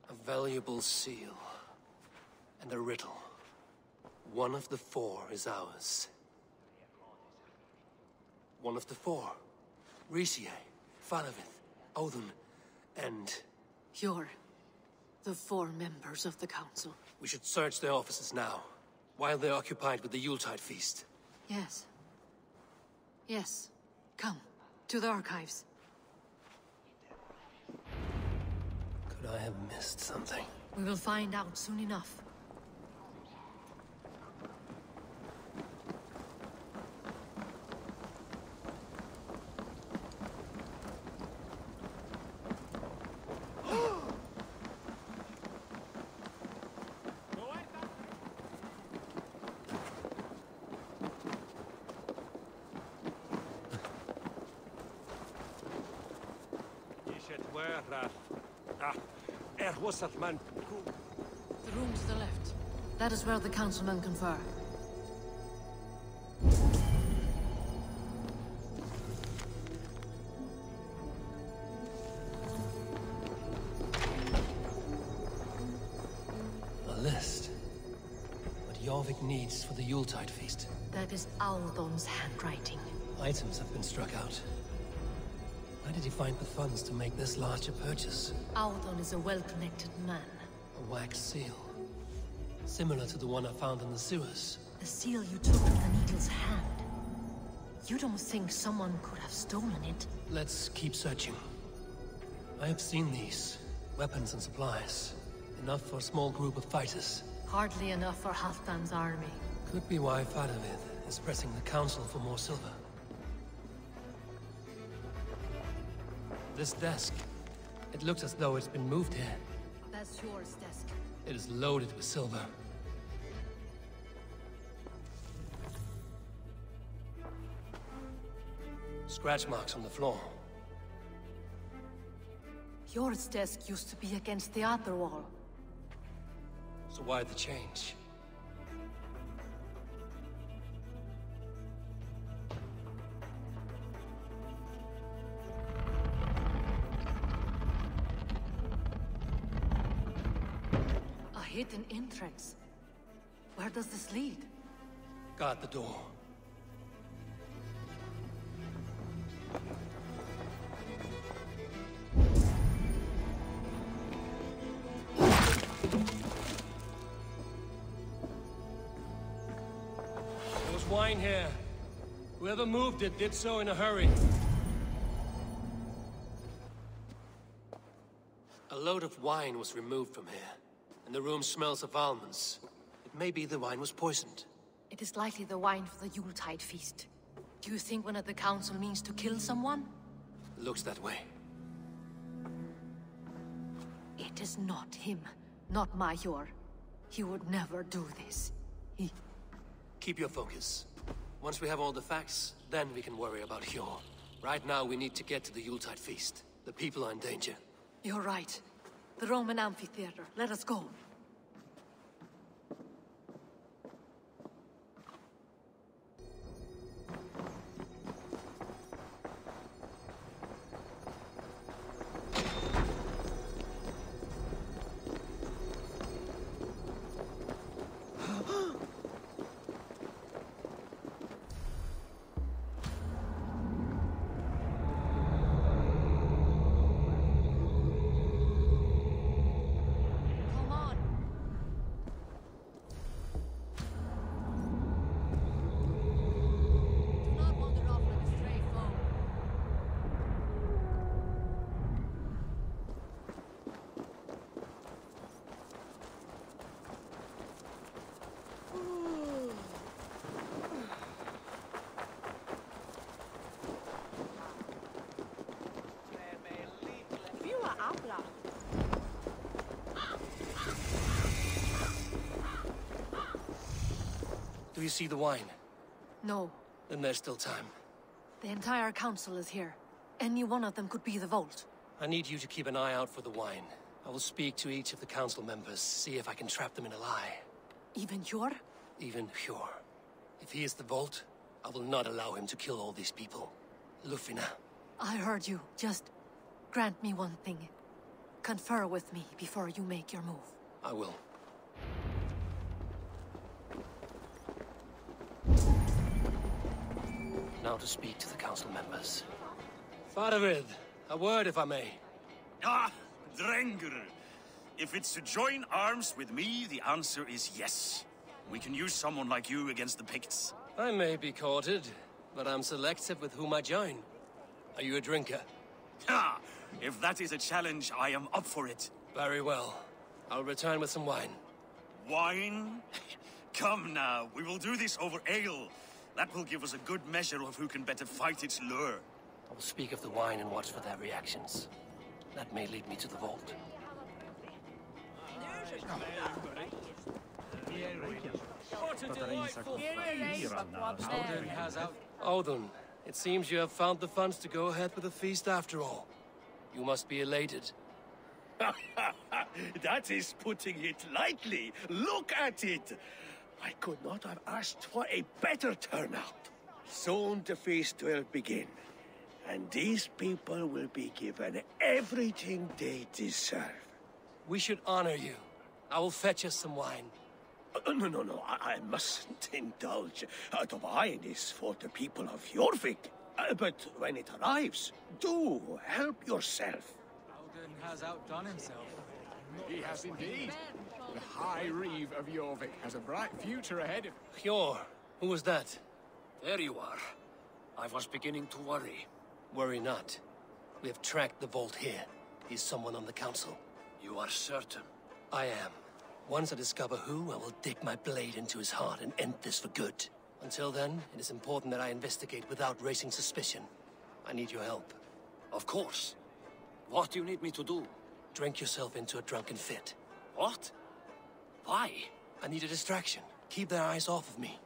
A valuable seal. And a riddle. One of the 4 is ours. One of the 4. Risie, Faravith, Odin, and... You're the 4 members of the Council. We should search their offices now, while they're occupied with the Yuletide feast. Yes. Yes. Come, to the archives. Could I have missed something? We will find out soon enough. Was that man? The room to the left. That is where the councilmen confer. A list. What Jorvik needs for the Yuletide feast. That is Aldon's handwriting. Items have been struck out. Where did he find the funds to make this larger purchase? Aldon is a well-connected man. A wax seal. Similar to the one I found in the sewers. The seal you took from the Needle's hand. You don't think someone could have stolen it? Let's keep searching. I have seen these. Weapons and supplies. Enough for a small group of fighters. Hardly enough for Halfdan's army. Could be why Faravith is pressing the council for more silver. This desk. It looks as though it's been moved here. That's yours, desk. It is loaded with silver. Scratch marks on the floor. Yours desk used to be against the other wall. So why the change? Hidden entrance. Where does this lead? Guard the door. There was wine here. Whoever moved it did so in a hurry. A load of wine was removed from here. And the room smells of almonds. It may be the wine was poisoned. It is likely the wine for the Yuletide feast. Do you think one of the council means to kill someone? Looks that way. It is not him, not Major. He would never do this. He... Keep your focus. Once we have all the facts, then we can worry about Hjor. Right now we need to get to the Yuletide feast. The people are in danger. You're right. The Roman amphitheater. Let us go. Do you see the wine? No. Then there's still time. The entire council is here. Any one of them could be the vault. I need you to keep an eye out for the wine. I will speak to each of the council members, see if I can trap them in a lie. Even Hjor? Even Hjor. If he is the vault, I will not allow him to kill all these people. Lufina. I heard you. Just grant me one thing. Confer with me before you make your move. I will. Now to speak to the council members. Faravid, a word if I may. Ah, Drengr. If it's to join arms with me, the answer is yes. We can use someone like you against the Picts. I may be courted, but I'm selective with whom I join. Are you a drinker? Ha! If that is a challenge, I am up for it. Very well. I'll return with some wine. Wine? Come now, we will do this over ale. That will give us a good measure of who can better fight its lure. I will speak of the wine and watch for their reactions. That may lead me to the vault. Odin, it seems you have found the funds to go ahead with the feast after all. You must be elated. That is putting it lightly. Look at it. I could not have asked for a better turnout. Soon the feast will begin. And these people will be given everything they deserve. We should honor you. I will fetch us some wine. No, I mustn't indulge. The wine is for the people of Jorvik. But when it arrives, do help yourself. Alden has outdone himself. He has indeed. The High Reeve of Jorvik has a bright future ahead of... Hjor, who was that? There you are. I was beginning to worry. Worry not. We have tracked the vault here. He's someone on the council. You are certain? I am. Once I discover who, I will dig my blade into his heart and end this for good. Until then, it is important that I investigate without raising suspicion. I need your help. Of course. What do you need me to do? Drink yourself into a drunken fit. What? Why? I need a distraction. Keep their eyes off of me.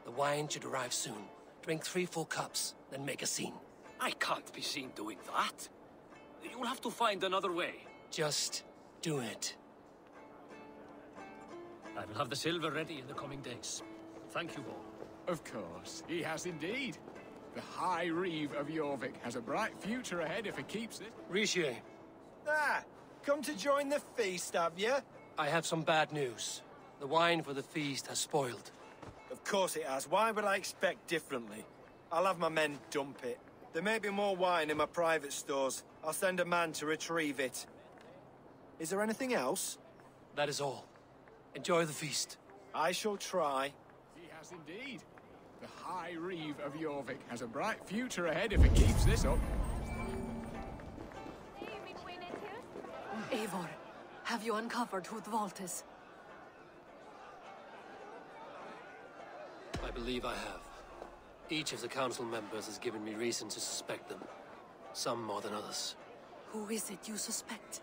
The wine should arrive soon. Drink 3 full cups, then make a scene. I can't be seen doing that. You'll have to find another way. Just do it. I will have the silver ready in the coming days. Thank you all. Of course, he has indeed. The High Reeve of Jorvik has a bright future ahead if he keeps it. Riche. Ah, come to join the feast, have you? I have some bad news. The wine for the feast has spoiled. Of course it has. Why would I expect differently? I'll have my men dump it. There may be more wine in my private stores. I'll send a man to retrieve it. Is there anything else? That is all. Enjoy the feast. I shall try. He has indeed. The High Reeve of Jorvik has a bright future ahead if it keeps this up. Eivor, have you uncovered who the vault is? I believe I have. Each of the council members has given me reason to suspect them. Some more than others. Who is it you suspect?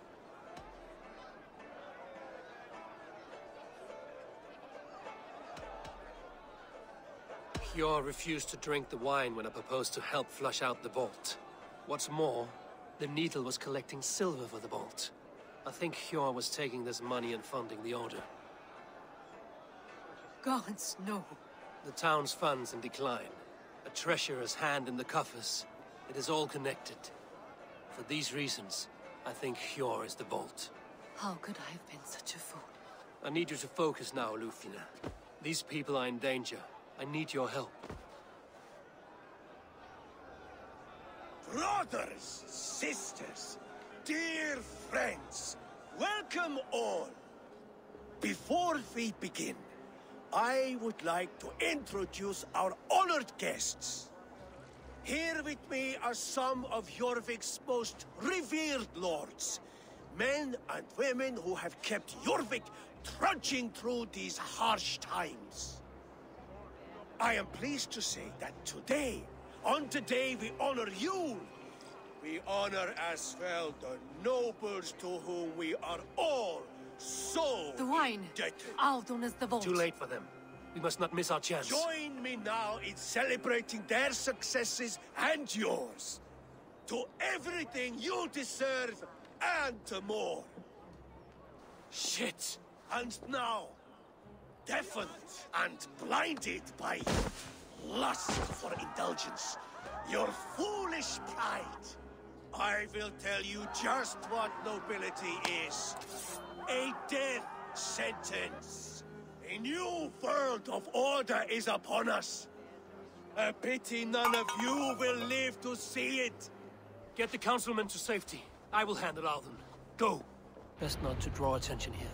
Hjor refused to drink the wine when I proposed to help flush out the vault. What's more, the Needle was collecting silver for the vault. I think Hjor was taking this money and funding the order. Gods, no. The town's funds in decline. A treasurer's hand in the coffers. It is all connected. For these reasons, I think Hjor is the vault. How could I have been such a fool? I need you to focus now, Lufina. These people are in danger. I need your help. Brothers, sisters, dear friends, welcome all. Before we begin, I would like to introduce our honored guests. Here with me are some of Jorvik's most revered lords, men and women who have kept Jorvik trudging through these harsh times. I am pleased to say that today, on the day we honor you, We honor as well the nobles to whom we are all so The wine. indebted. Aldon is the vault. Too late for them. We must not miss our chance. Join me now in celebrating their successes and yours. To everything you deserve and more. Shit! And now, deafened and blinded by lust for indulgence, your foolish pride, I will tell you just what nobility is. A death sentence. A new world of order is upon us. A pity none of you will live to see it. Get the councilmen to safety. I will handle Alden. Go. Best not to draw attention here.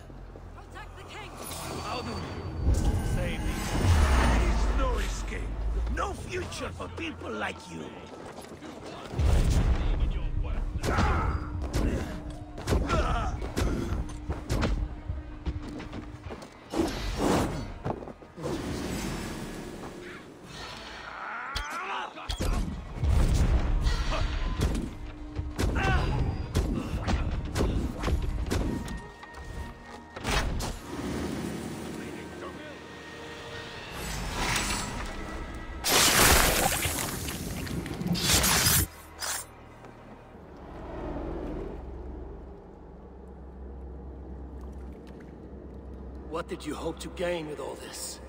Protect the king! Alden, save me. There is no escape. No future for people like you. What did you hope to gain with all this?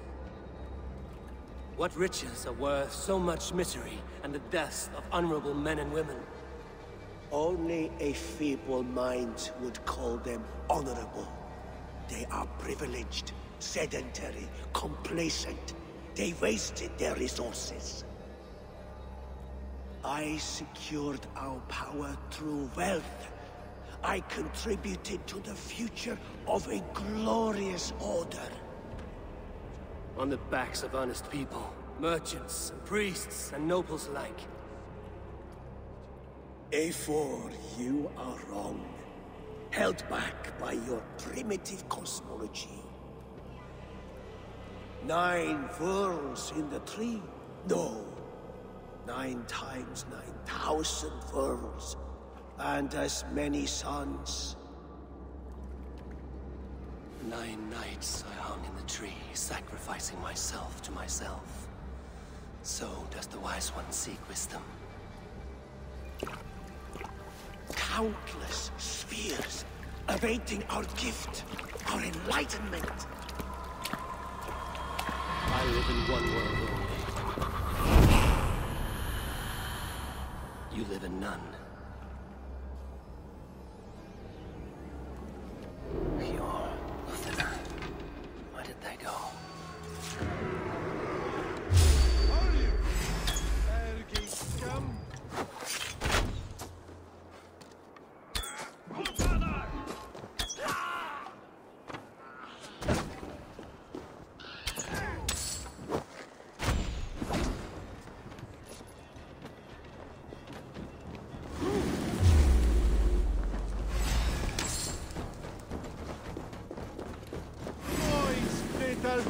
What riches are worth so much misery and the deaths of honorable men and women? Only a feeble mind would call them honorable. They are privileged, sedentary, complacent. They wasted their resources. I secured our power through wealth. I contributed to the future of a glorious order. On the backs of honest people, merchants, and priests, and nobles alike. Eivor, you are wrong. Held back by your primitive cosmology. 9 worlds in the tree? No. 9 times 9,000 worlds. And as many suns. 9 nights I hung in the tree, sacrificing myself to myself. So does the wise one seek wisdom. Countless spheres, awaiting our gift, our enlightenment. I live in one world only. You live in none. Pure thinner. Where did they go?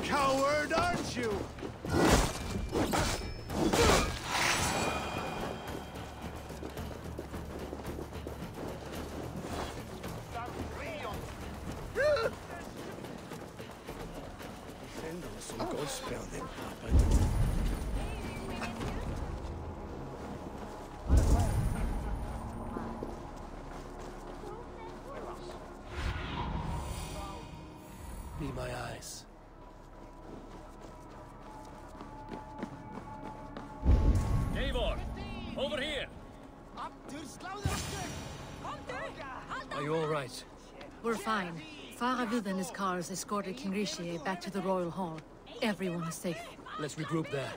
Coward, aren't you? Some gospel didn't happen. Be my eyes. Eivor, over here. Are you all right? We're fine. Faravid and his cars escorted King Rishi back to the Royal Hall. Everyone is safe. Let's regroup there.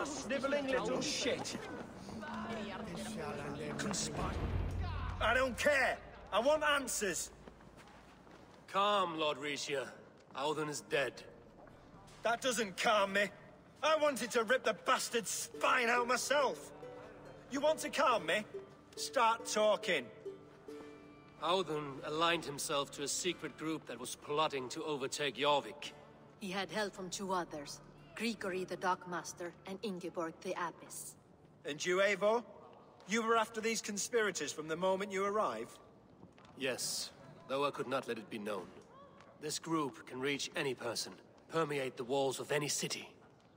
that sniveling little shit? Conspire. I don't care. I want answers. Calm, Lord Rishia. Audun is dead. That doesn't calm me. I wanted to rip the bastard's spine out myself. You want to calm me? Start talking. Audun aligned himself to a secret group that was plotting to overtake Jorvik. He had help from two others, Grigory the Dockmaster and Ingeborg the Abbess. And you, Eivor? You were after these conspirators from the moment you arrived? Yes, though I could not let it be known. This group can reach any person, permeate the walls of any city.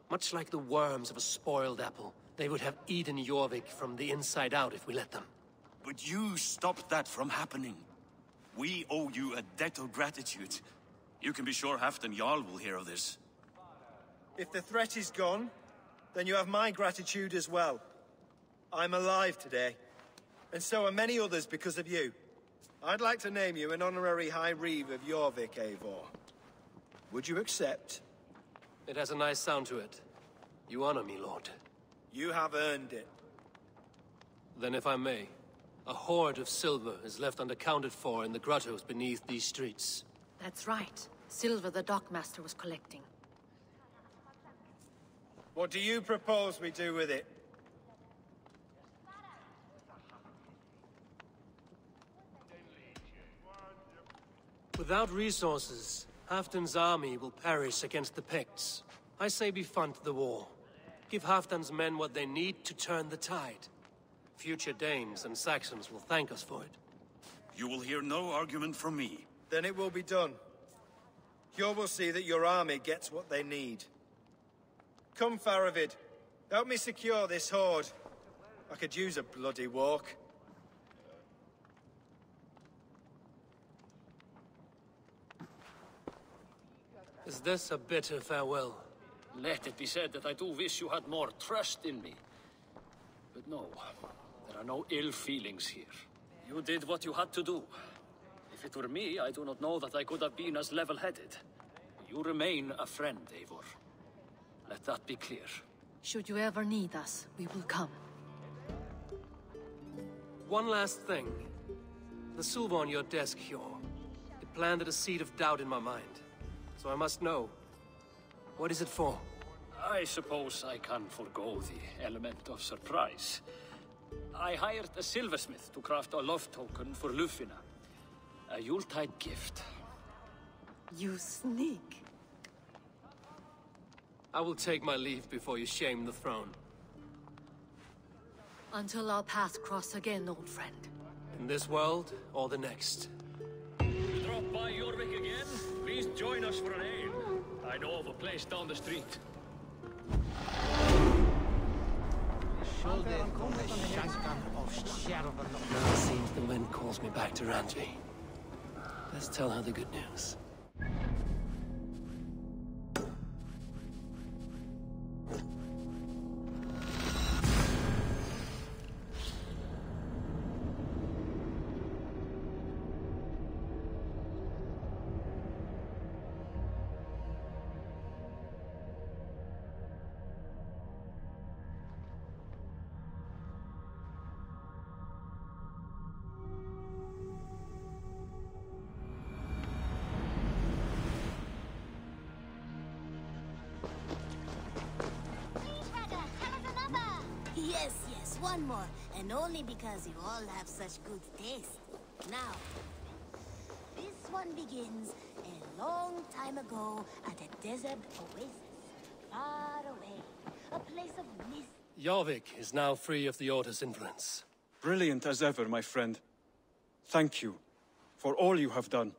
Much like the worms of a spoiled apple, they would have eaten Jorvik from the inside out if we let them. But you stopped that from happening. We owe you a debt of gratitude. You can be sure Halfdan Jarl will hear of this. If the threat is gone, then you have my gratitude as well. I'm alive today, and so are many others because of you. I'd like to name you an honorary High Reeve of Jorvik, Eivor. Would you accept? It has a nice sound to it. You honor me, Lord. You have earned it. Then if I may, a hoard of silver is left unaccounted for in the grottos beneath these streets. That's right. Silver the Dockmaster was collecting. What do you propose we do with it? Without resources, Halfdan's army will perish against the Picts. I say we fund the war. Give Halfdan's men what they need to turn the tide. Future Danes and Saxons will thank us for it. You will hear no argument from me. Then it will be done. You will see that your army gets what they need. Come, Faravid. Help me secure this hoard. I could use a bloody walk. Is this a bitter farewell? Let it be said that I do wish you had more trust in me. But no, there are no ill feelings here. You did what you had to do. If it were me, I do not know that I could have been as level-headed. You remain a friend, Eivor. Let that be clear. Should you ever need us, we will come. One last thing. The silver on your desk, Hjor. It planted a seed of doubt in my mind. So I must know. What is it for? I suppose I can forgo the element of surprise. I hired a silversmith to craft a love token for Lufina. A Yuletide gift. You sneak. I will take my leave before you shame the throne. Until our paths cross again, old friend. In this world, or the next. You drop by Jorvik again? Please join us for an ale. I know of a place down the street. Now it seems the wind calls me back to Randvi. Let's tell her the good news. Yes, one more. And only because you all have such good taste. Now, this one begins a long time ago at a desert oasis, far away. A place of mist. Jorvik is now free of the Order's influence. Brilliant as ever, my friend. Thank you for all you have done.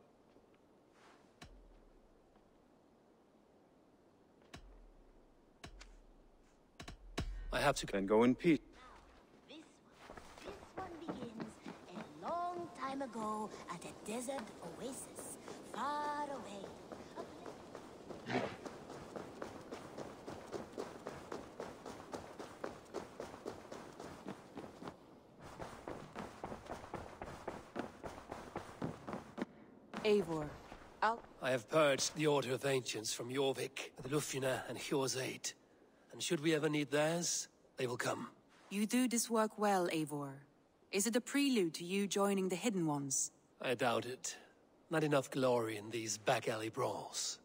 I have to then go in peace. This one begins a long time ago at a desert oasis, far away. Eivor, I have purged the Order of Ancients from Jorvik with Lufina and Hjor's aid. and should we ever need theirs, they will come. You do this work well, Eivor. Is it a prelude to you joining the Hidden Ones? I doubt it. Not enough glory in these back alley brawls.